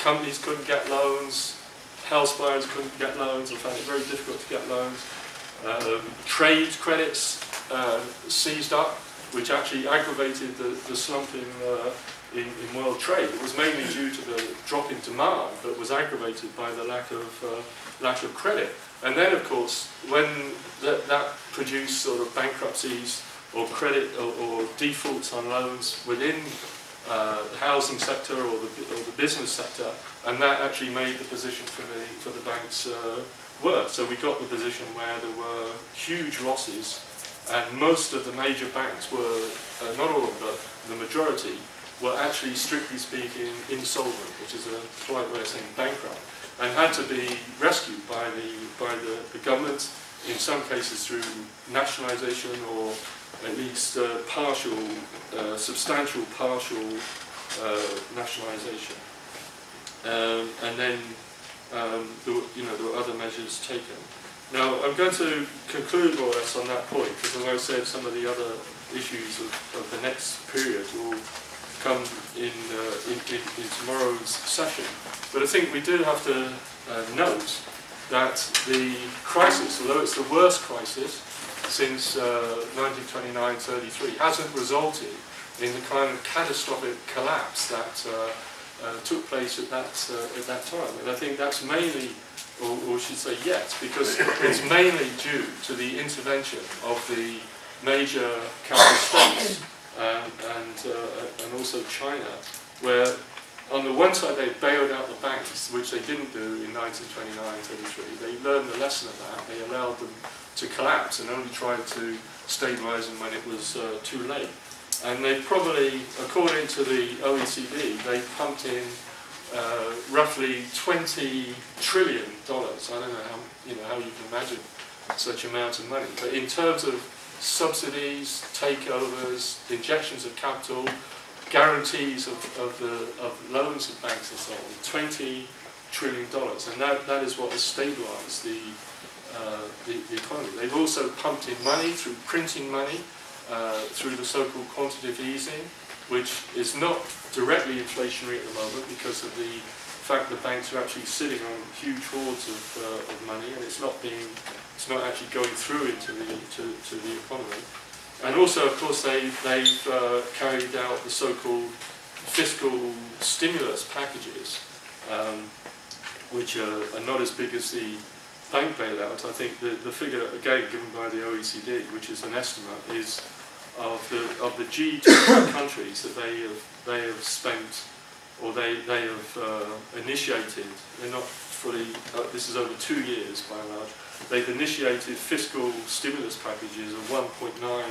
companies couldn't get loans, house buyers couldn't get loans, or found it very difficult to get loans. Trade credits seized up, which actually aggravated the slump in world trade. It was mainly due to the drop in demand, but was aggravated by the lack of credit. And then, of course, when that produced sort of bankruptcies or credit or defaults on loans within the housing sector or the business sector, and that actually made the position for the banks worse. So we got the position where there were huge losses, and most of the major banks were, not all of them, but the majority, were actually, strictly speaking, insolvent, which is a polite way of saying bankrupt, and had to be rescued by the government, in some cases through nationalisation or at least substantial partial nationalisation. And then there were other measures taken. Now, I'm going to conclude more or less on that point, because as I said, some of the other issues of the next period will come in tomorrow's session. But I think we do have to note that the crisis, although it's the worst crisis since 1929-33, hasn't resulted in the kind of catastrophic collapse that took place at that time. And I think that's mainly, or we should say yet, because it's mainly due to the intervention of the major capitalist states and also China, where on the one side they bailed out the banks, which they didn't do in 1929-33. They learned the lesson of that. They allowed them to collapse and only tried to stabilise them when it was too late. And they probably, according to the OECD, they pumped in roughly $20 trillion. I don't know how you can imagine such amount of money. But in terms of subsidies, takeovers, injections of capital, guarantees of loans of banks and so on, $20 trillion, and that is what has stabilised the economy. They've also pumped in money through printing money, through the so-called quantitative easing, which is not directly inflationary at the moment because of the fact that banks are actually sitting on huge hoards of money, and it's not actually going through into the economy. And also, of course, they've carried out the so-called fiscal stimulus packages, which are not as big as the bank bailout. I think the figure, again, given by the OECD, which is an estimate, is of the G20 countries that they have spent, or they have initiated. They're not fully. This is over 2 years by and large. They've initiated fiscal stimulus packages of 1.9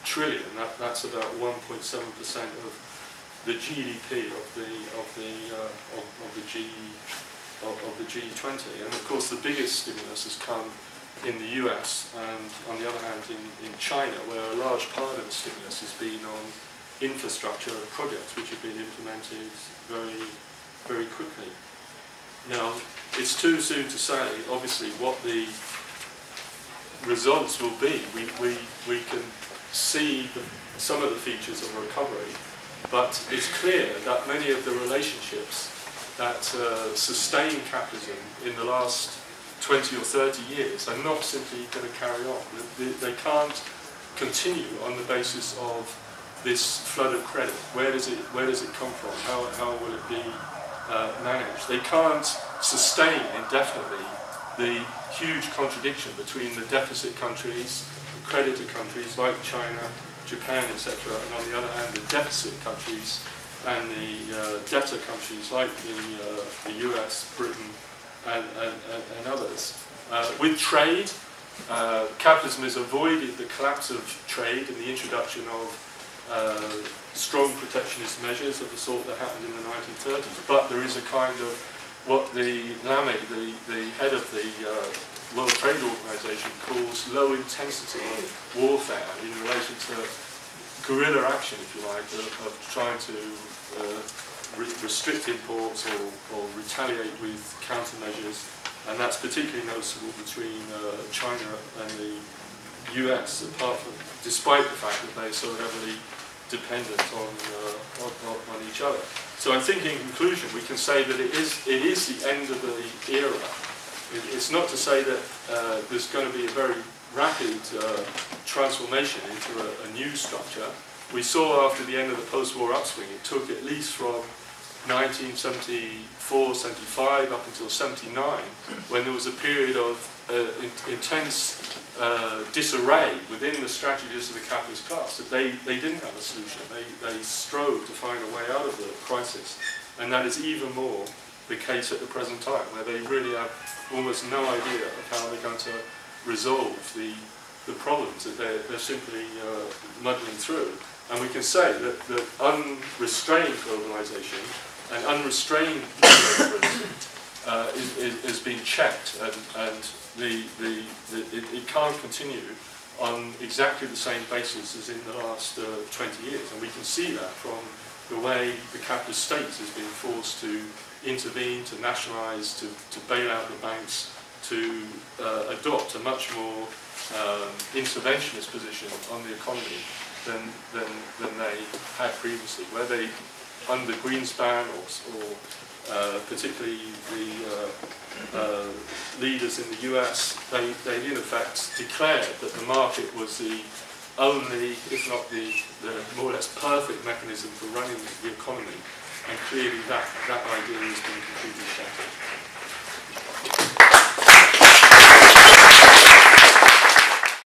trillion. That's about 1.7% of the GDP of the G20. And of course, the biggest stimulus has come in the US, and on the other hand, in China, where a large part of the stimulus has been on infrastructure projects, which have been implemented very, very quickly. Now, it's too soon to say, obviously, what the results will be. We can see some of the features of recovery, but it's clear that many of the relationships that sustain capitalism in the last 20 or 30 years are not simply going to carry on. They can't continue on the basis of this flood of credit. Where does it come from? How will it be managed? They can't sustain indefinitely the huge contradiction between the deficit countries, the creditor countries like China, Japan, etc., and on the other hand, the deficit countries and the debtor countries like the US, Britain, and others. With trade, capitalism has avoided the collapse of trade and the introduction of strong protectionist measures of the sort that happened in the 1930s. But there is a kind of what the Lame, the head of the World Trade Organization, calls low-intensity warfare in relation to guerrilla action, if you like, of trying to restrict imports or retaliate with countermeasures, and that's particularly noticeable between China and the US, despite the fact that they so heavily dependent on each other. So I think in conclusion we can say that it is the end of the era. It's not to say that there's going to be a very rapid transformation into a new structure. We saw after the end of the post-war upswing, it took at least from 1974, 75 up until 79, when there was a period of intense disarray within the strategies of the capitalist class, that they didn't have a solution. They strove to find a way out of the crisis. And that is even more the case at the present time, where they really have almost no idea of how they're going to resolve the problems that they're simply muddling through. And we can say that unrestrained globalization and unrestrained neoliberalism is being checked, and it can't continue on exactly the same basis as in the last 20 years. And we can see that from the way the capitalist state has been forced to intervene, to nationalise, to bail out the banks, to adopt a much more interventionist position on the economy than they had previously, where they, under Greenspan or particularly the leaders in the US, they in effect declared that the market was the only, if not the more or less perfect mechanism for running the economy, and clearly that idea has been completely shattered.